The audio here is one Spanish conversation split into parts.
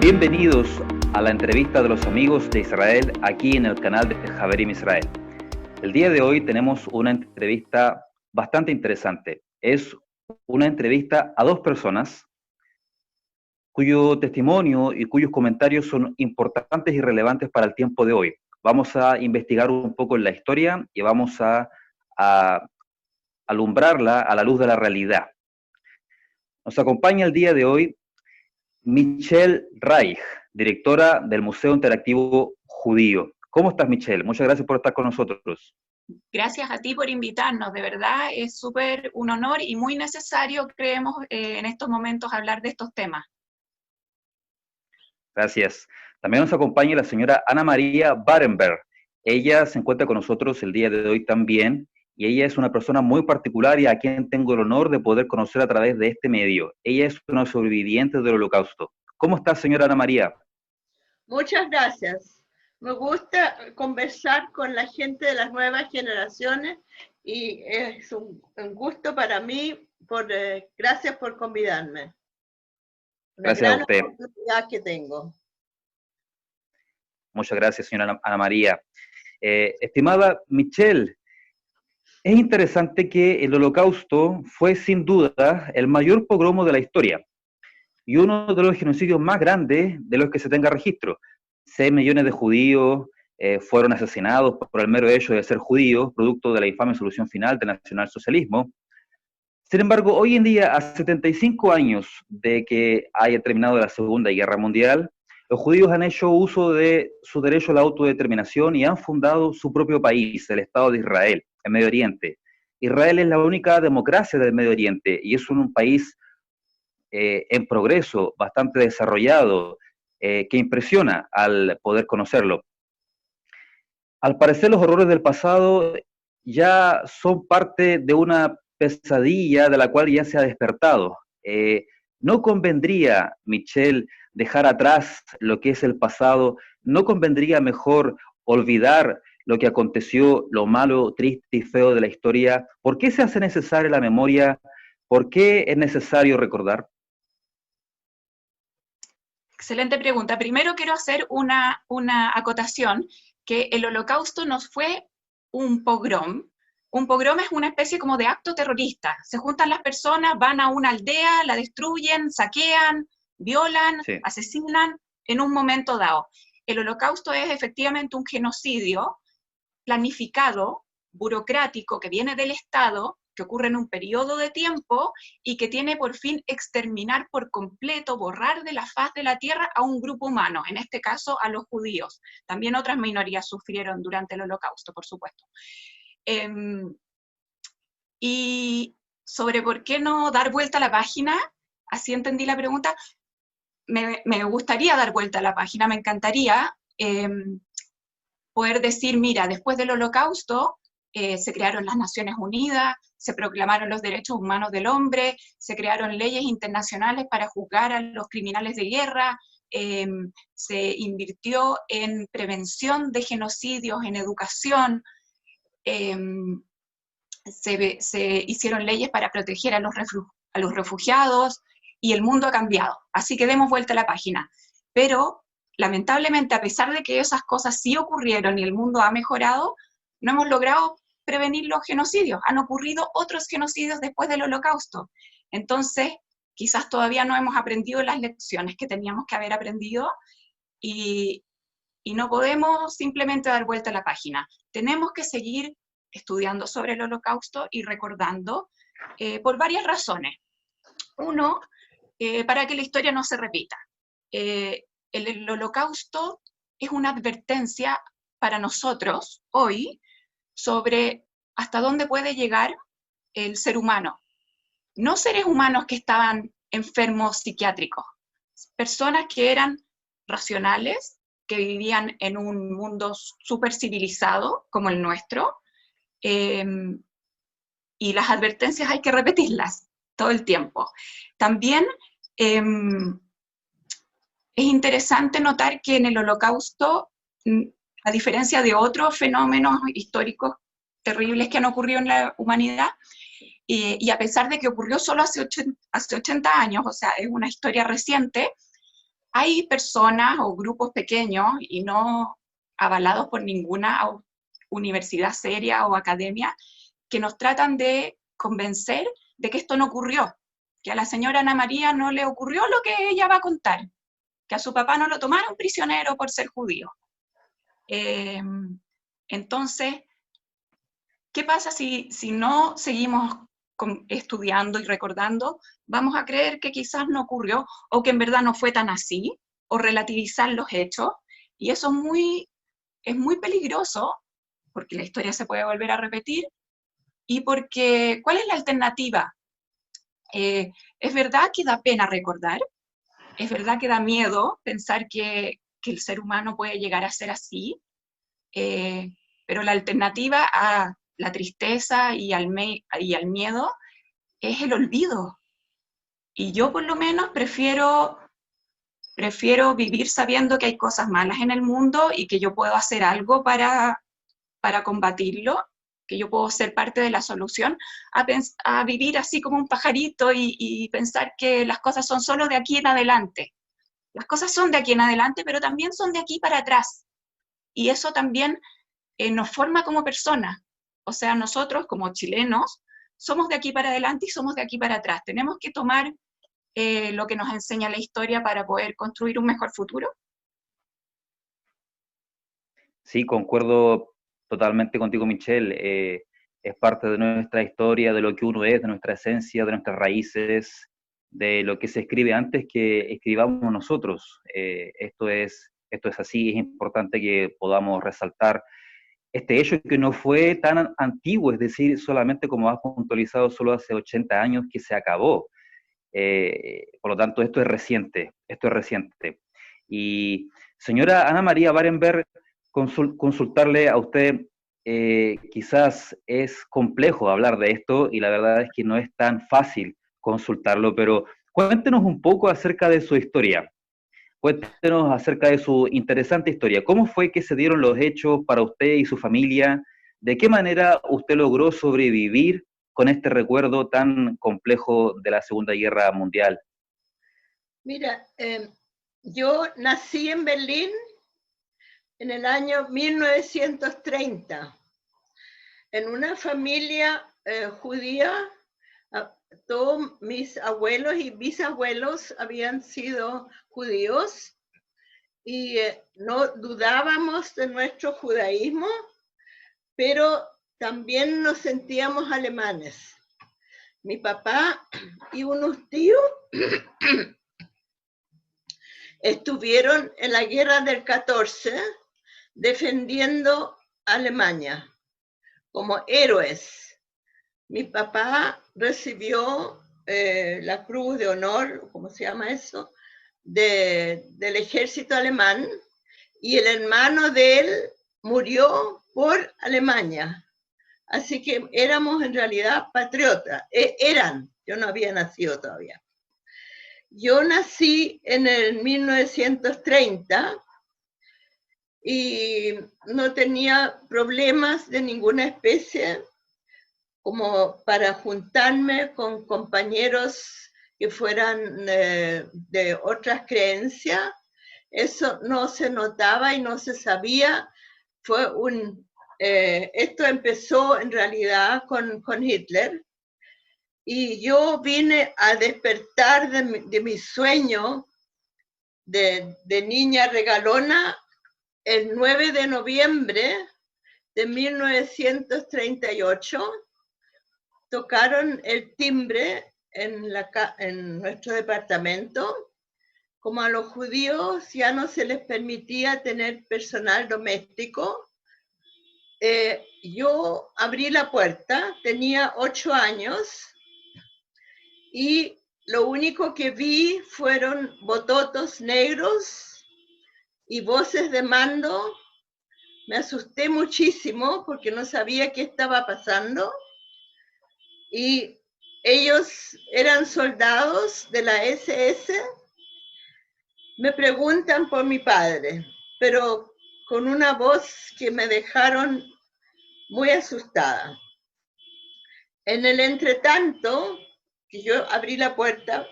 Bienvenidos a la entrevista de los amigos de Israel aquí en el canal de Haverim Israel. El día de hoy tenemos una entrevista bastante interesante. Es una entrevista a dos personas cuyo testimonio y cuyos comentarios son importantes y relevantes para el tiempo de hoy. Vamos a investigar un poco en la historia y vamos a alumbrarla a la luz de la realidad. Nos acompaña el día de hoy Michelle Reich, directora del Museo Interactivo Judío. ¿Cómo estás, Michelle? Muchas gracias por estar con nosotros. Gracias a ti por invitarnos, de verdad es súper un honor y muy necesario, creemos, en estos momentos hablar de estos temas. Gracias. También nos acompaña la señora Ana María Barenberg. Ella se encuentra con nosotros el día de hoy también, y ella es una persona muy particular y a quien tengo el honor de poder conocer a través de este medio. Ella es una sobreviviente del Holocausto. ¿Cómo está, señora Ana María? Muchas gracias. Me gusta conversar con la gente de las nuevas generaciones y es un gusto para mí. Gracias por convidarme. Una Gracias a gran usted. oportunidad que tengo. Muchas gracias, señora Ana María. Estimada Michelle, es interesante que el Holocausto fue sin duda el mayor pogromo de la historia y uno de los genocidios más grandes de los que se tenga registro. 6 millones de judíos fueron asesinados por el mero hecho de ser judíos, producto de la infame solución final del nacionalsocialismo. Sin embargo, hoy en día, a 75 años de que haya terminado la Segunda Guerra Mundial, los judíos han hecho uso de su derecho a la autodeterminación y han fundado su propio país, el Estado de Israel, en Medio Oriente. Israel es la única democracia del Medio Oriente y es un país en progreso, bastante desarrollado, que impresiona al poder conocerlo. Al parecer, los horrores del pasado ya son parte de una pesadilla de la cual ya se ha despertado. ¿No convendría, Michelle, dejar atrás lo que es el pasado? ¿No convendría mejor olvidar lo que aconteció, lo malo, triste y feo de la historia? ¿Por qué se hace necesaria la memoria? ¿Por qué es necesario recordar? Excelente pregunta. Primero quiero hacer una acotación, que el Holocausto no fue un pogrom. Un pogrom es una especie como de acto terrorista. Se juntan las personas, van a una aldea, la destruyen, saquean, violan, Sí. asesinan en un momento dado. El Holocausto es efectivamente un genocidio planificado, burocrático, que viene del Estado, que ocurre en un periodo de tiempo y que tiene por fin exterminar por completo, borrar de la faz de la tierra a un grupo humano, en este caso a los judíos. También otras minorías sufrieron durante el Holocausto, por supuesto. Y sobre por qué no dar vuelta a la página, así entendí la pregunta, me gustaría dar vuelta a la página, me encantaría poder decir, mira, después del Holocausto se crearon las Naciones Unidas, se proclamaron los derechos humanos del hombre, se crearon leyes internacionales para juzgar a los criminales de guerra, se invirtió en prevención de genocidios, en educación, se hicieron leyes para proteger a los refugiados, y el mundo ha cambiado. Así que demos vuelta a la página. Pero, lamentablemente, a pesar de que esas cosas sí ocurrieron y el mundo ha mejorado, no hemos logrado prevenir los genocidios. Han ocurrido otros genocidios después del Holocausto. Entonces, quizás todavía no hemos aprendido las lecciones que teníamos que haber aprendido y no podemos simplemente dar vuelta a la página. Tenemos que seguir estudiando sobre el Holocausto y recordando por varias razones. Uno, para que la historia no se repita. El Holocausto es una advertencia para nosotros hoy sobre hasta dónde puede llegar el ser humano. No seres humanos que estaban enfermos psiquiátricos, personas que eran racionales, que vivían en un mundo súper civilizado como el nuestro, y las advertencias hay que repetirlas todo el tiempo. También es interesante notar que en el Holocausto, a diferencia de otros fenómenos históricos terribles que han ocurrido en la humanidad, y a pesar de que ocurrió solo hace 80 años, o sea, es una historia reciente, hay personas o grupos pequeños y no avalados por ninguna universidad seria o academia que nos tratan de convencer de que esto no ocurrió, que a la señora Ana María no le ocurrió lo que ella va a contar, que a su papá no lo tomaron prisionero por ser judío. Entonces, ¿qué pasa si no seguimos estudiando y recordando? Vamos a creer que quizás no ocurrió, o que en verdad no fue tan así, o relativizar los hechos, y eso es muy peligroso, porque la historia se puede volver a repetir, y porque, ¿cuál es la alternativa? Es verdad que da pena recordar, es verdad que da miedo pensar que el ser humano puede llegar a ser así, pero la alternativa a la tristeza y al miedo es el olvido. Y yo por lo menos prefiero vivir sabiendo que hay cosas malas en el mundo y que yo puedo hacer algo para combatirlo, que yo puedo ser parte de la solución, a vivir así como un pajarito y pensar que las cosas son solo de aquí en adelante. Las cosas son de aquí en adelante, pero también son de aquí para atrás. Y eso también nos forma como personas. O sea, nosotros como chilenos somos de aquí para adelante y somos de aquí para atrás. Tenemos que tomar lo que nos enseña la historia para poder construir un mejor futuro. Sí, concuerdo totalmente contigo, Michelle. Es parte de nuestra historia, de lo que uno es, de nuestra esencia, de nuestras raíces, de lo que se escribe antes que escribamos nosotros. Esto es así, es importante que podamos resaltar este hecho que no fue tan antiguo, es decir, solamente como has puntualizado, solo hace 80 años que se acabó. Por lo tanto, esto es reciente, Y señora Ana María Barenberg, consultarle a usted, quizás es complejo hablar de esto y la verdad es que no es tan fácil consultarlo, pero cuéntenos un poco acerca de su historia. Cuéntenos acerca de su interesante historia. ¿Cómo fue que se dieron los hechos para usted y su familia? ¿De qué manera usted logró sobrevivir con este recuerdo tan complejo de la Segunda Guerra Mundial? Mira, yo nací en Berlín en el año 1930, en una familia judía. Todos mis abuelos y bisabuelos habían sido judíos y no dudábamos de nuestro judaísmo, pero también nos sentíamos alemanes. Mi papá y unos tíos estuvieron en la guerra del 14 defendiendo a Alemania como héroes. Mi papá recibió la Cruz de Honor, ¿cómo se llama eso?, del ejército alemán, y el hermano de él murió por Alemania. Así que éramos en realidad patriotas. Yo no había nacido todavía. Yo nací en el 1930 y no tenía problemas de ninguna especie como para juntarme con compañeros que fueran de otras creencias. Eso no se notaba y no se sabía. Esto empezó en realidad con Hitler, y yo vine a despertar de mi sueño de niña regalona el 9 de noviembre de 1938. Tocaron el timbre en nuestro departamento. Como a los judíos ya no se les permitía tener personal doméstico, yo abrí la puerta, tenía 8 años, y lo único que vi fueron bototos negros y voces de mando. Me asusté muchísimo porque no sabía qué estaba pasando. Y ellos eran soldados de la SS. Me preguntan por mi padre, pero con una voz que me dejaron muy asustada. En el entretanto, que yo abrí la puerta,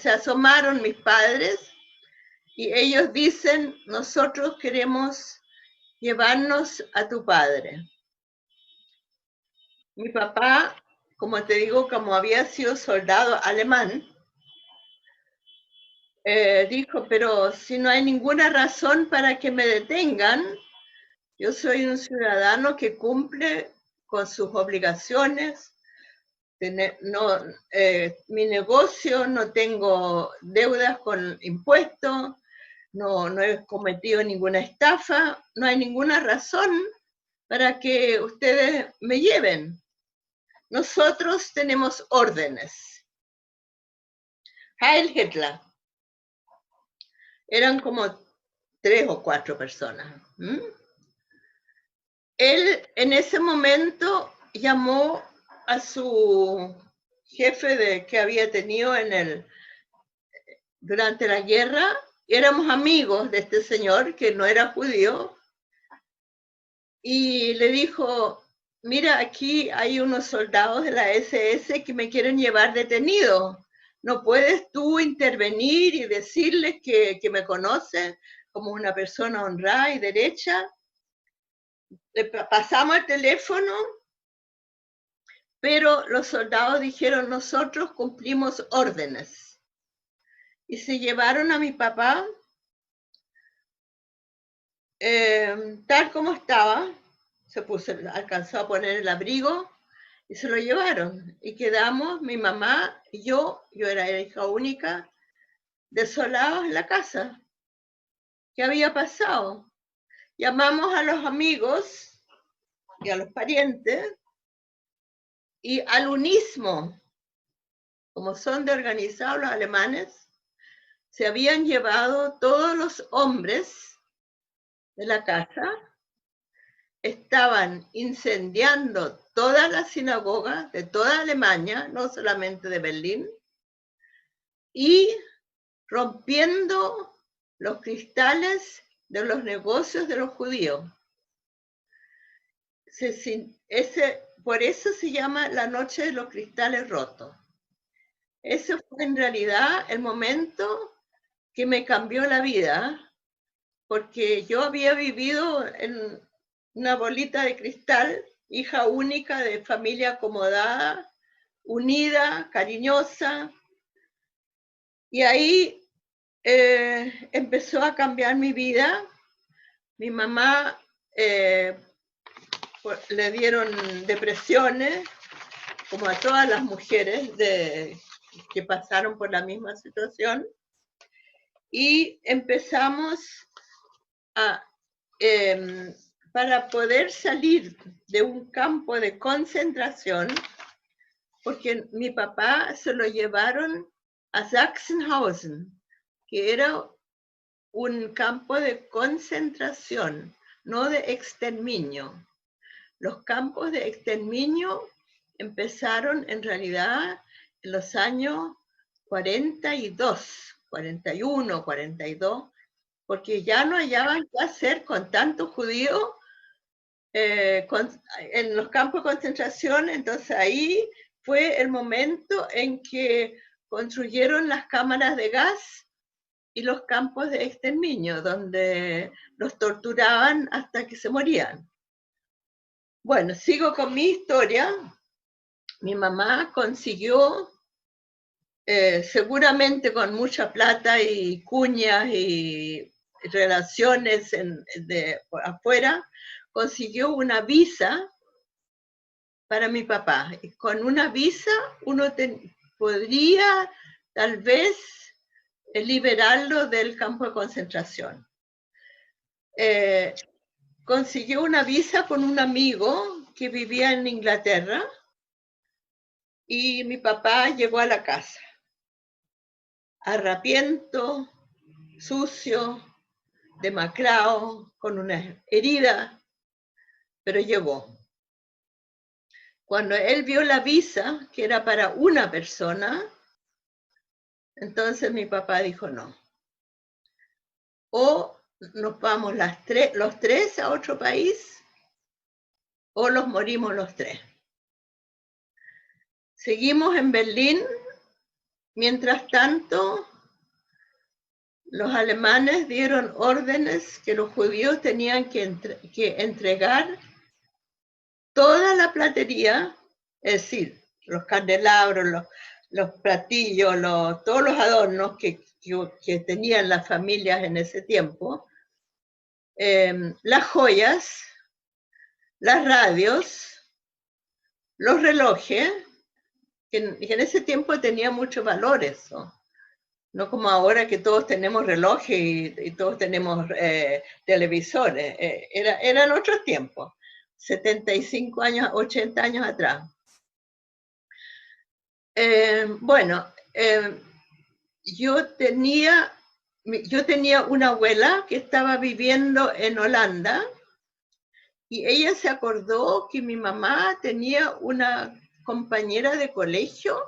se asomaron mis padres y ellos dicen, nosotros queremos llevarnos a tu padre. Mi papá, como te digo, como había sido soldado alemán, dijo, pero si no hay ninguna razón para que me detengan, yo soy un ciudadano que cumple con sus obligaciones, no, mi negocio, no tengo deudas con impuestos, no he cometido ninguna estafa, no hay ninguna razón para que ustedes me lleven. Nosotros tenemos órdenes. Heil Hitler. Eran como 3 o 4 personas. Él en ese momento llamó a su jefe que había tenido durante la guerra. Éramos amigos de este señor que no era judío, y le dijo, mira, aquí hay unos soldados de la SS que me quieren llevar detenido. ¿No puedes tú intervenir y decirles que me conocen como una persona honrada y derecha? Le pasamos el teléfono, pero los soldados dijeron, nosotros cumplimos órdenes. Y se llevaron a mi papá tal como estaba, alcanzó a poner el abrigo y se lo llevaron. Y quedamos, mi mamá y yo era hija única, desolados en la casa. ¿Qué había pasado? Llamamos a los amigos y a los parientes, y al unismo, como son de organizados los alemanes, se habían llevado todos los hombres de la casa, estaban incendiando todas las sinagogas de toda Alemania, no solamente de Berlín, y rompiendo los cristales de los negocios de los judíos. Por eso se llama la noche de los cristales rotos. Ese fue en realidad el momento que me cambió la vida, porque yo había vivido en una bolita de cristal, hija única de familia acomodada, unida, cariñosa, y ahí empezó a cambiar mi vida. Mi mamá le dieron depresiones, como a todas las mujeres que pasaron por la misma situación, y empezamos para poder salir de un campo de concentración, porque mi papá se lo llevaron a Sachsenhausen, que era un campo de concentración, no de exterminio. Los campos de exterminio empezaron en realidad en los años 42, 41, 42, porque ya no hallaban qué hacer con tantos judíos en los campos de concentración. Entonces ahí fue el momento en que construyeron las cámaras de gas y los campos de exterminio, donde los torturaban hasta que se morían. Bueno, sigo con mi historia. Mi mamá consiguió, seguramente con mucha plata y cuñas y relaciones afuera, consiguió una visa para mi papá. Con una visa uno podría tal vez liberarlo del campo de concentración. Consiguió una visa con un amigo que vivía en Inglaterra, y mi papá llegó a la casa, harapiento, sucio, demacrado, con una herida, pero llegó. Cuando él vio la visa, que era para una persona, entonces mi papá dijo no. O nos vamos los tres a otro país, o los morimos los tres. Seguimos en Berlín. Mientras tanto, los alemanes dieron órdenes que los judíos tenían que entregar toda la platería, es decir, los candelabros, los platillos, todos los adornos que tenían las familias en ese tiempo, las joyas, las radios, los relojes, que en ese tiempo tenía mucho valor eso. No como ahora que todos tenemos relojes y todos tenemos televisores. Eran otros tiempos, 75 años, 80 años atrás. Yo tenía una abuela que estaba viviendo en Holanda y ella se acordó que mi mamá tenía una compañera de colegio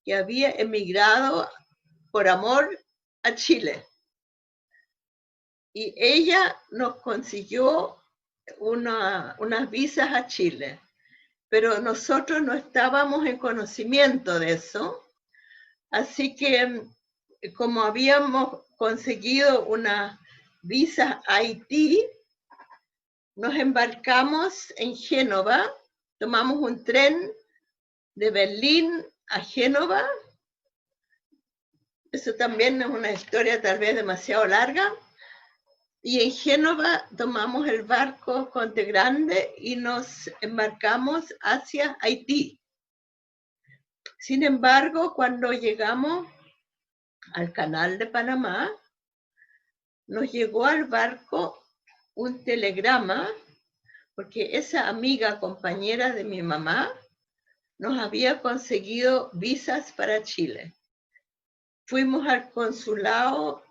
que había emigrado por amor a Chile. Y ella nos consiguió unas visas a Chile, pero nosotros no estábamos en conocimiento de eso, así que como habíamos conseguido unas visas a Haití, nos embarcamos en Génova, tomamos un tren de Berlín a Génova. Eso también es una historia tal vez demasiado larga. Y en Génova tomamos el barco Conte Grande y nos embarcamos hacia Haití. Sin embargo, cuando llegamos al canal de Panamá, nos llegó al barco un telegrama, porque esa amiga compañera de mi mamá nos había conseguido visas para Chile. Fuimos al consulado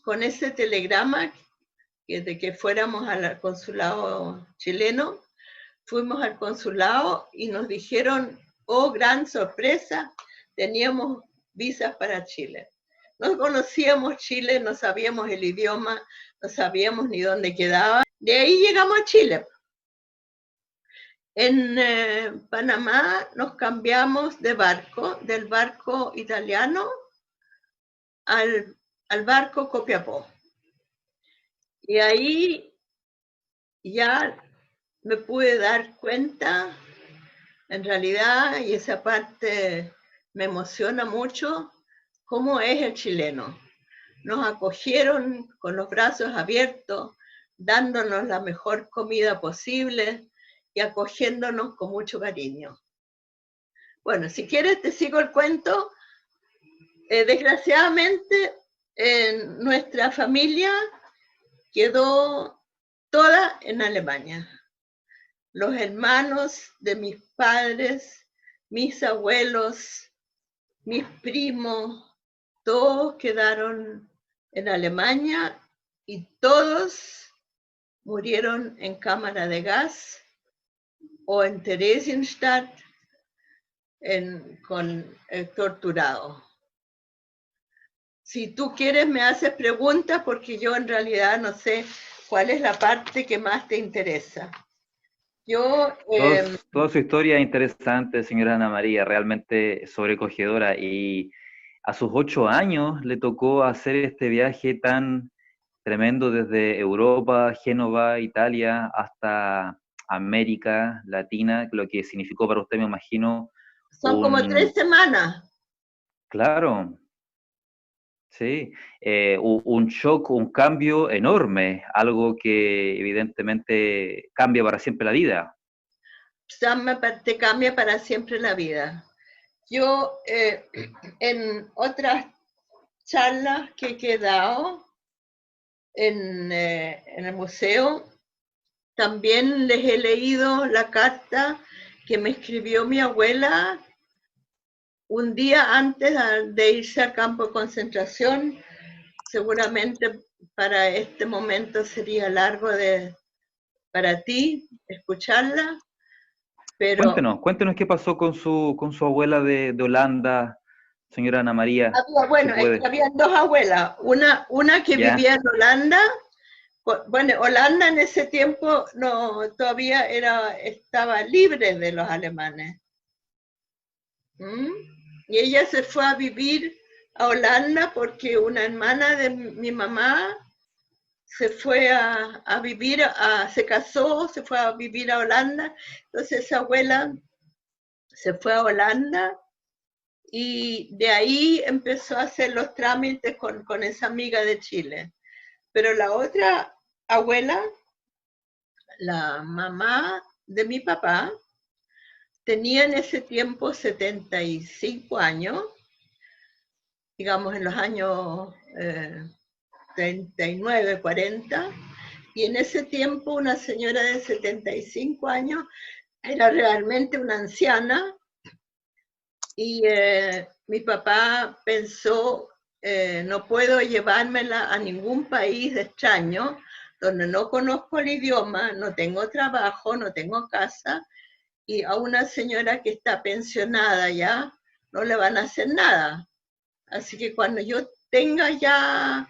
con ese telegrama, de que fuéramos al consulado chileno. Fuimos al consulado y nos dijeron, oh, gran sorpresa, teníamos visas para Chile. No conocíamos Chile, no sabíamos el idioma, no sabíamos ni dónde quedaba. De ahí llegamos a Chile. En Panamá nos cambiamos de barco, del barco italiano al barco Copiapó. Y ahí ya me pude dar cuenta, en realidad, y esa parte me emociona mucho, cómo es el chileno. Nos acogieron con los brazos abiertos, dándonos la mejor comida posible y acogiéndonos con mucho cariño. Bueno, si quieres te sigo el cuento. Desgraciadamente, nuestra familia quedó toda en Alemania. Los hermanos de mis padres, mis abuelos, mis primos, todos quedaron en Alemania y todos murieron en cámara de gas o en Theresienstadt torturados. Si tú quieres me haces preguntas porque yo en realidad no sé cuál es la parte que más te interesa. Toda su historia es interesante, señora Ana María, realmente sobrecogedora. Y a sus 8 años le tocó hacer este viaje tan tremendo desde Europa, Génova, Italia, hasta América Latina, lo que significó para usted, me imagino. Son como 3 semanas. Claro. Sí, un shock, un cambio enorme, algo que evidentemente cambia para siempre la vida. Te cambia para siempre la vida. Yo en otras charlas que he dado en el museo, también les he leído la carta que me escribió mi abuela un día antes de irse al campo de concentración. Seguramente para este momento sería largo para ti escucharla, pero... Cuéntenos qué pasó con su abuela de Holanda, señora Ana María. Había 2 abuelas, una que vivía en Holanda. Bueno, Holanda en ese tiempo todavía estaba libre de los alemanes. Y ella se fue a vivir a Holanda porque una hermana de mi mamá se fue a vivir, se casó, se fue a vivir a Holanda. Entonces esa abuela se fue a Holanda y de ahí empezó a hacer los trámites con esa amiga de Chile. Pero la otra abuela, la mamá de mi papá, tenía en ese tiempo 75 años, digamos en los años 39, 40, y en ese tiempo una señora de 75 años era realmente una anciana, y mi papá pensó, no puedo llevármela a ningún país extraño, donde no conozco el idioma, no tengo trabajo, no tengo casa, y a una señora que está pensionada ya, no le van a hacer nada. Así que cuando yo tenga ya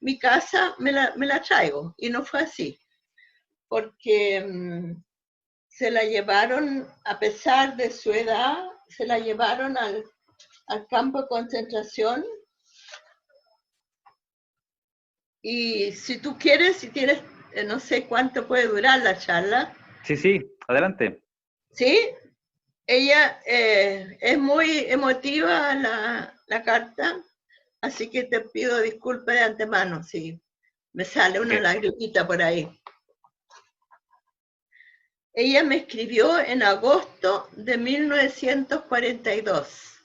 mi casa, me la traigo. Y no fue así, porque se la llevaron, a pesar de su edad, se la llevaron al campo de concentración. Y si tú quieres, si tienes, no sé cuánto puede durar la charla. Sí, sí, adelante. ¿Sí? Ella es muy emotiva la carta, así que te pido disculpas de antemano si me sale una lagrimita por ahí. Ella me escribió en agosto de 1942.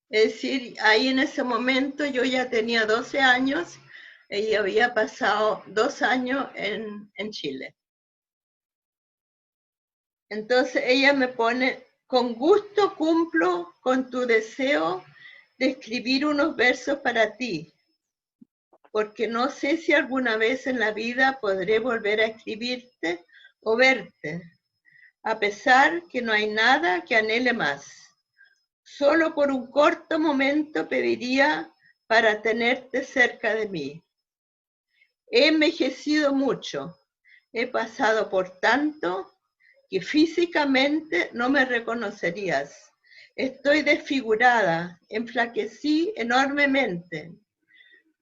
Es decir, ahí en ese momento yo ya tenía 12 años, ella había pasado 2 años en Chile. Entonces ella me pone, con gusto cumplo con tu deseo de escribir unos versos para ti, porque no sé si alguna vez en la vida podré volver a escribirte o verte, a pesar que no hay nada que anhele más. Solo por un corto momento pediría para tenerte cerca de mí. He envejecido mucho, he pasado por tanto que físicamente no me reconocerías. Estoy desfigurada, enflaquecí enormemente.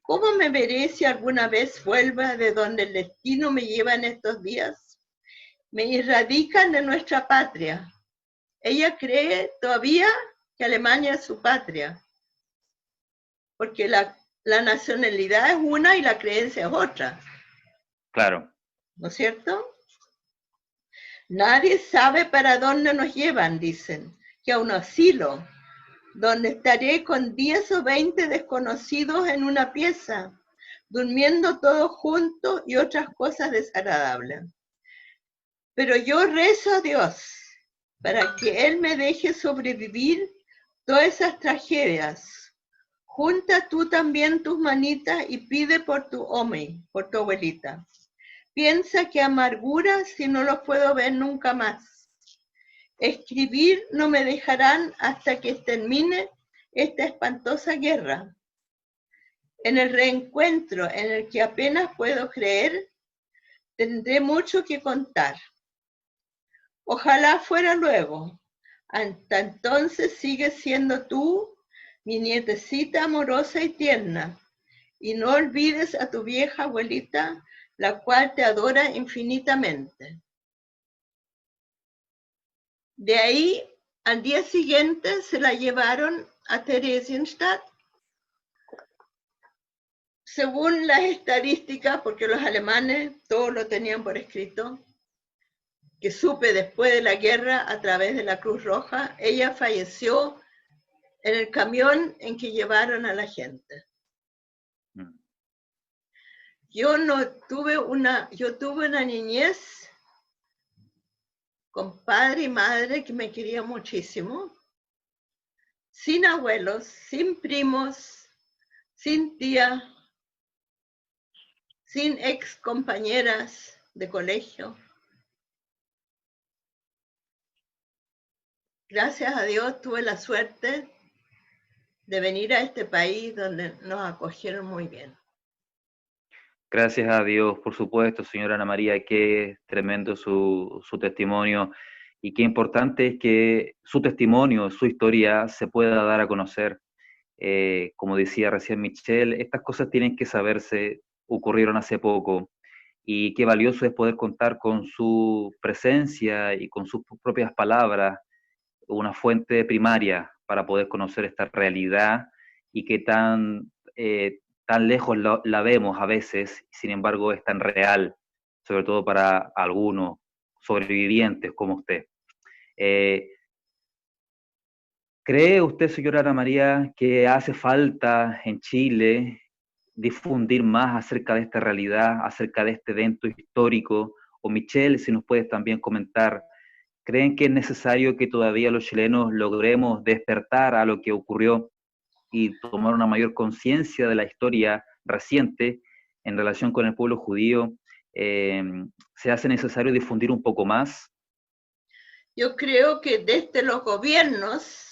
¿Cómo me veré si alguna vez vuelva de donde el destino me lleva en estos días? Me irradican de nuestra patria. Ella cree todavía que Alemania es su patria, porque la nacionalidad es una y la creencia es otra. Claro. ¿No es cierto? Nadie sabe para dónde nos llevan, dicen, que a un asilo, donde estaré con 10 o 20 desconocidos en una pieza, durmiendo todos juntos y otras cosas desagradables. Pero yo rezo a Dios para que Él me deje sobrevivir todas esas tragedias. Junta tú también tus manitas y pide por tu Omi, por tu abuelita. Piensa que amargura si no los puedo ver nunca más. Escribir no me dejarán hasta que termine esta espantosa guerra. En el reencuentro en el que apenas puedo creer, tendré mucho que contar. Ojalá fuera luego. Hasta entonces sigues siendo tú, mi nietecita amorosa y tierna. Y no olvides a tu vieja abuelita, la cual te adora infinitamente. De ahí, al día siguiente, se la llevaron a Theresienstadt. Según las estadísticas, porque los alemanes todos lo tenían por escrito, que supe después de la guerra a través de la Cruz Roja, ella falleció en el camión en que llevaron a la gente. Yo tuve una niñez con padre y madre que me quería muchísimo, sin abuelos, sin primos, sin tía, sin ex compañeras de colegio. Gracias a Dios tuve la suerte de venir a este país donde nos acogieron muy bien. Gracias a Dios, por supuesto, señora Ana María, qué tremendo su testimonio y qué importante es que su testimonio, su historia se pueda dar a conocer Como decía recién Michelle, estas cosas tienen que saberse, ocurrieron hace poco, y qué valioso es poder contar con su presencia y con sus propias palabras, una fuente primaria para poder conocer esta realidad y que tan lejos la vemos a veces, sin embargo es tan real, sobre todo para algunos sobrevivientes como usted. ¿Cree usted, señora Ana María, que hace falta en Chile difundir más acerca de esta realidad, acerca de este evento histórico? O Michelle, si nos puedes también comentar, ¿creen que es necesario que todavía los chilenos logremos despertar a lo que ocurrió y tomar una mayor conciencia de la historia reciente en relación con el pueblo judío? ¿Se hace necesario difundir un poco más? Yo creo que desde los gobiernos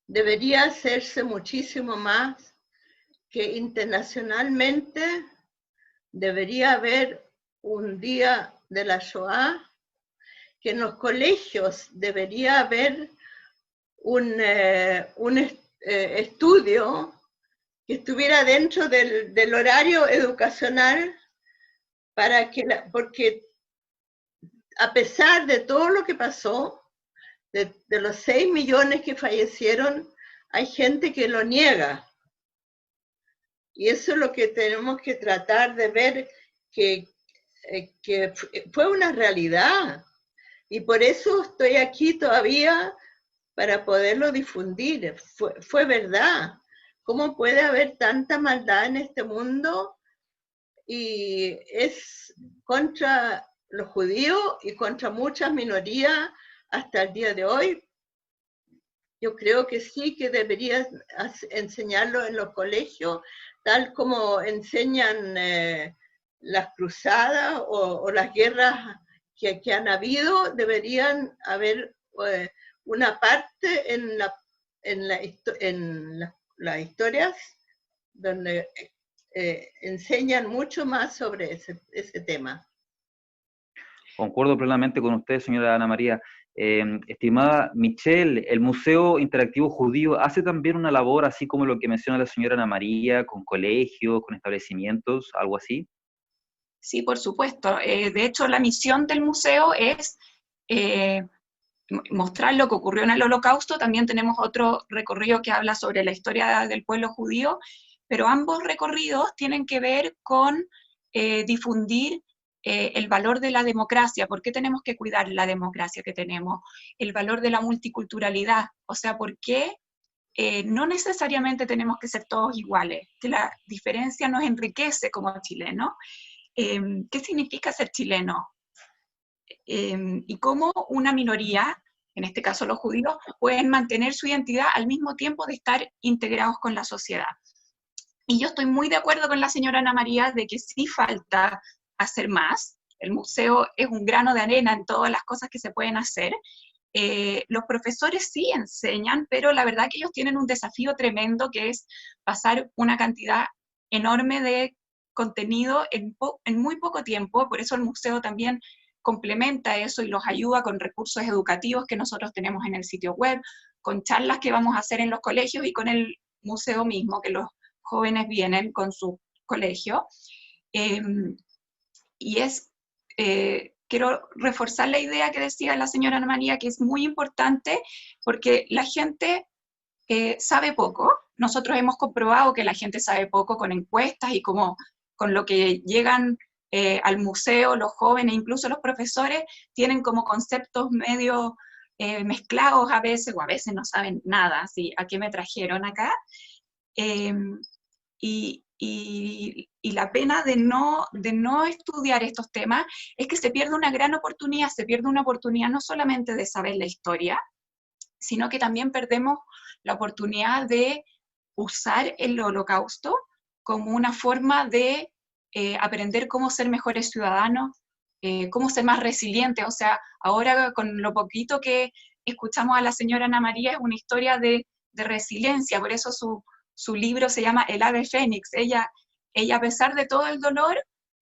debería hacerse muchísimo más, que internacionalmente debería haber un día de la Shoah, que en los colegios debería haber un estudio que estuviera dentro del horario educacional, porque a pesar de todo lo que pasó, de los 6 millones que fallecieron, hay gente que lo niega. Y eso es lo que tenemos que tratar de ver, que fue una realidad. Y por eso estoy aquí todavía, para poderlo difundir. Fue verdad. ¿Cómo puede haber tanta maldad en este mundo? Y es contra los judíos y contra muchas minorías hasta el día de hoy. Yo creo que sí, que deberías enseñarlo en los colegios, tal como enseñan las cruzadas o las guerras que han habido. Deberían haber una parte en las historias donde enseñan mucho más sobre ese tema. Concuerdo plenamente con usted, señora Ana María. Estimada Michelle, el Museo Interactivo Judío hace también una labor, así como lo que menciona la señora Ana María, con colegios, con establecimientos, algo así. Sí, por supuesto. De hecho, la misión del museo es mostrar lo que ocurrió en el Holocausto. También tenemos otro recorrido que habla sobre la historia del pueblo judío, pero ambos recorridos tienen que ver con difundir el valor de la democracia. ¿Por qué tenemos que cuidar la democracia que tenemos? El valor de la multiculturalidad. O sea, ¿por qué no necesariamente tenemos que ser todos iguales? Que la diferencia nos enriquece como chilenos. ¿Qué significa ser chileno? Y cómo una minoría, en este caso los judíos, pueden mantener su identidad al mismo tiempo de estar integrados con la sociedad. Y yo estoy muy de acuerdo con la señora Ana María de que sí falta hacer más. El museo es un grano de arena en todas las cosas que se pueden hacer. Los profesores sí enseñan, pero la verdad que ellos tienen un desafío tremendo, que es pasar una cantidad enorme de contenido en muy poco tiempo. Por eso el museo también complementa eso y los ayuda con recursos educativos que nosotros tenemos en el sitio web, con charlas que vamos a hacer en los colegios y con el museo mismo, que los jóvenes vienen con su colegio. Y quiero reforzar la idea que decía la señora Ana María, que es muy importante, porque la gente sabe poco. Nosotros hemos comprobado que la gente sabe poco con encuestas y como con lo que llegan al museo, los jóvenes, incluso los profesores, tienen como conceptos medio mezclados a veces, o a veces no saben nada, así, ¿a qué me trajeron acá? Y la pena de no estudiar estos temas es que se pierde una gran oportunidad, se pierde una oportunidad no solamente de saber la historia, sino que también perdemos la oportunidad de usar el Holocausto como una forma de aprender cómo ser mejores ciudadanos, cómo ser más resilientes. O sea, ahora con lo poquito que escuchamos a la señora Ana María, es una historia de resiliencia, por eso su libro se llama El ave fénix. Ella a pesar de todo el dolor,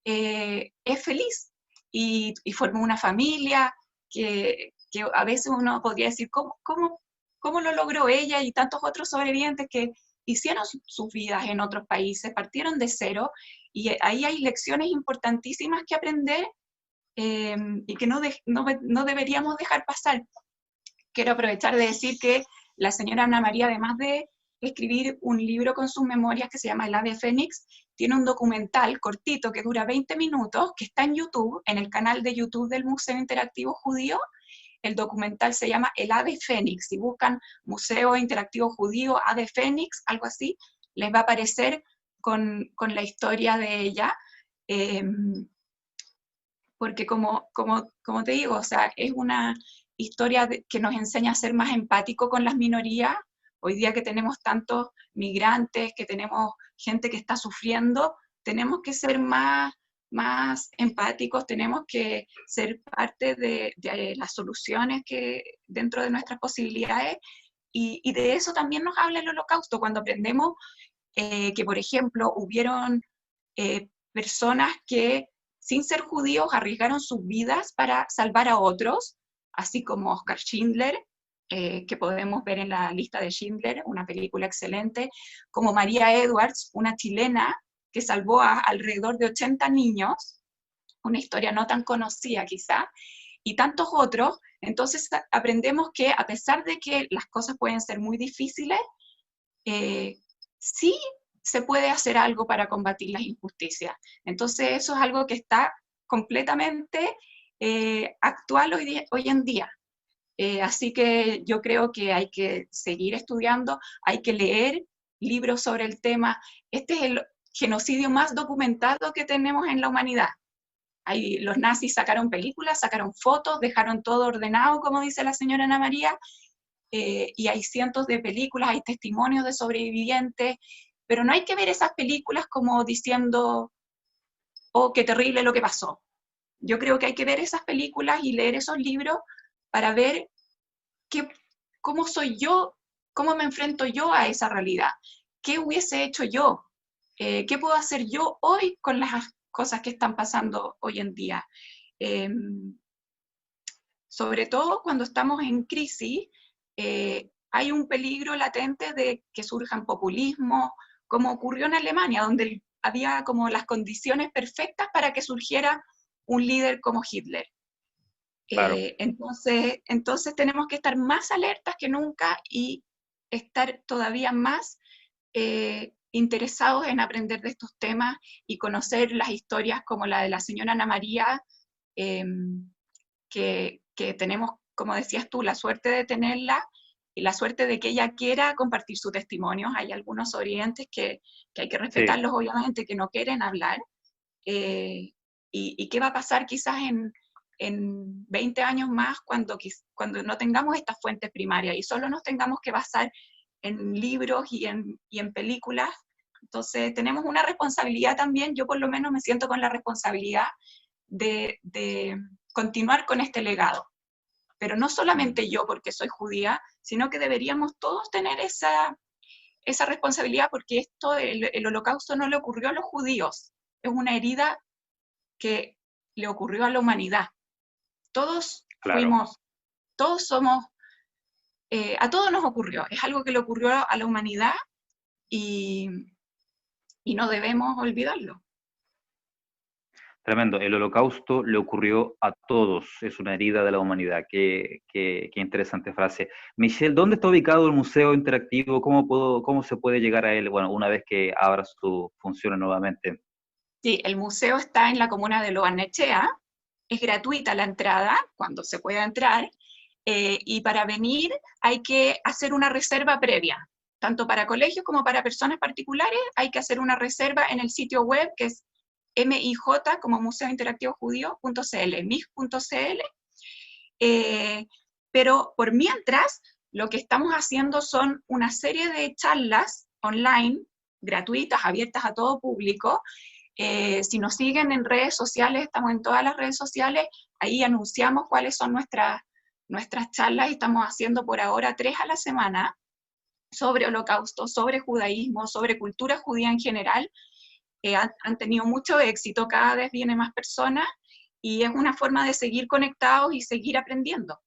es feliz y formó una familia que a veces uno podría decir, ¿cómo lo logró ella y tantos otros sobrevivientes que hicieron sus vidas en otros países, partieron de cero, y ahí hay lecciones importantísimas que aprender y que no deberíamos dejar pasar. Quiero aprovechar de decir que la señora Ana María, además de escribir un libro con sus memorias que se llama El Ave Fénix, tiene un documental cortito que dura 20 minutos, que está en YouTube, en el canal de YouTube del Museo Interactivo Judío. El documental se llama El Ave Fénix. Si buscan Museo Interactivo Judío, Ave Fénix, algo así, les va a aparecer con la historia de ella. Porque como te digo, o sea, es una historia que nos enseña a ser más empáticos con las minorías. Hoy día que tenemos tantos migrantes, que tenemos gente que está sufriendo, tenemos que ser más empáticos, tenemos que ser parte de las soluciones que dentro de nuestras posibilidades, y de eso también nos habla el Holocausto, cuando aprendemos que, por ejemplo, hubieron personas que, sin ser judíos, arriesgaron sus vidas para salvar a otros, así como Oskar Schindler, que podemos ver en la lista de Schindler, una película excelente, como María Edwards, una chilena que salvó a alrededor de 80 niños, una historia no tan conocida quizá, y tantos otros. Entonces aprendemos que a pesar de que las cosas pueden ser muy difíciles, sí se puede hacer algo para combatir las injusticias. Entonces eso es algo que está completamente actual hoy en día. Así que yo creo que hay que seguir estudiando, hay que leer libros sobre el tema. Este es el genocidio más documentado que tenemos en la humanidad. Los nazis sacaron películas, sacaron fotos, dejaron todo ordenado, como dice la señora Ana María, y hay cientos de películas, hay testimonios de sobrevivientes, pero no hay que ver esas películas como diciendo, oh, qué terrible lo que pasó. Yo creo que hay que ver esas películas y leer esos libros para ver cómo soy yo, cómo me enfrento yo a esa realidad, qué hubiese hecho yo, qué puedo hacer yo hoy con las cosas que están pasando hoy en día. Sobre todo cuando estamos en crisis, hay un peligro latente de que surjan populismos, como ocurrió en Alemania, donde había como las condiciones perfectas para que surgiera un líder como Hitler. Claro. Entonces tenemos que estar más alertas que nunca y estar todavía más interesados en aprender de estos temas y conocer las historias como la de la señora Ana María, que tenemos, como decías tú, la suerte de tenerla y la suerte de que ella quiera compartir su testimonio. Hay algunos sobrevivientes que hay que respetarlos, sí, obviamente, que no quieren hablar. ¿Y qué va a pasar quizás en 20 años más cuando no tengamos estas fuentes primarias y solo nos tengamos que basar en libros y en películas? Entonces tenemos una responsabilidad también, yo por lo menos me siento con la responsabilidad de continuar con este legado. Pero no solamente yo porque soy judía, sino que deberíamos todos tener esa responsabilidad, porque el Holocausto no le ocurrió a los judíos, es una herida que le ocurrió a la humanidad. Todos fuimos, todos somos, a todos nos ocurrió, es algo que le ocurrió a la humanidad y no debemos olvidarlo. Tremendo, el Holocausto le ocurrió a todos, es una herida de la humanidad. Qué interesante frase. Michelle, ¿dónde está ubicado el Museo Interactivo? ¿Cómo se puede llegar a él, bueno, una vez que abra su función nuevamente? Sí, el museo está en la comuna de Lo Barnechea, es gratuita la entrada, cuando se pueda entrar, y para venir hay que hacer una reserva previa, tanto para colegios como para personas particulares, hay que hacer una reserva en el sitio web que es MIJ, como Museo Interactivo Judío.cl, mig.cl, pero por mientras, lo que estamos haciendo son una serie de charlas online, gratuitas, abiertas a todo público. Si nos siguen en redes sociales, estamos en todas las redes sociales, ahí anunciamos cuáles son nuestras charlas, y estamos haciendo por ahora 3 a la semana, sobre Holocausto, sobre judaísmo, sobre cultura judía en general. Han tenido mucho éxito, cada vez vienen más personas, y es una forma de seguir conectados y seguir aprendiendo.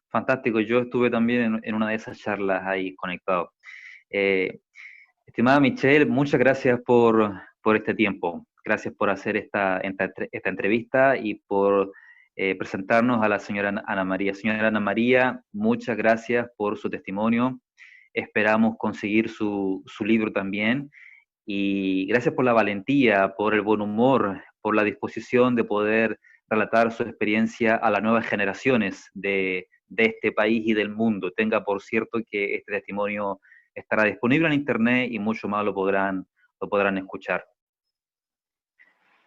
Fantástico, yo estuve también en una de esas charlas ahí conectado. Estimada Michelle, muchas gracias por este tiempo. Gracias por hacer esta entrevista y por presentarnos a la señora Ana María. Señora Ana María, muchas gracias por su testimonio. Esperamos conseguir su libro también. Y gracias por la valentía, por el buen humor, por la disposición de poder relatar su experiencia a las nuevas generaciones de este país y del mundo. Tenga por cierto que este testimonio estará disponible en internet y mucho más lo podrán escuchar.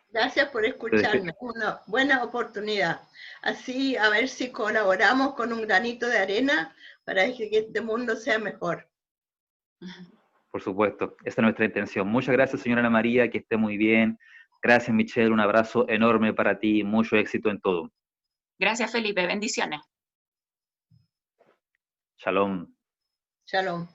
Gracias por escucharme, una buena oportunidad. Así a ver si colaboramos con un granito de arena para que este mundo sea mejor. Por supuesto, esa es nuestra intención. Muchas gracias, señora Ana María, que esté muy bien. Gracias, Michelle, un abrazo enorme para ti, mucho éxito en todo. Gracias, Felipe, bendiciones. Shalom. Shalom.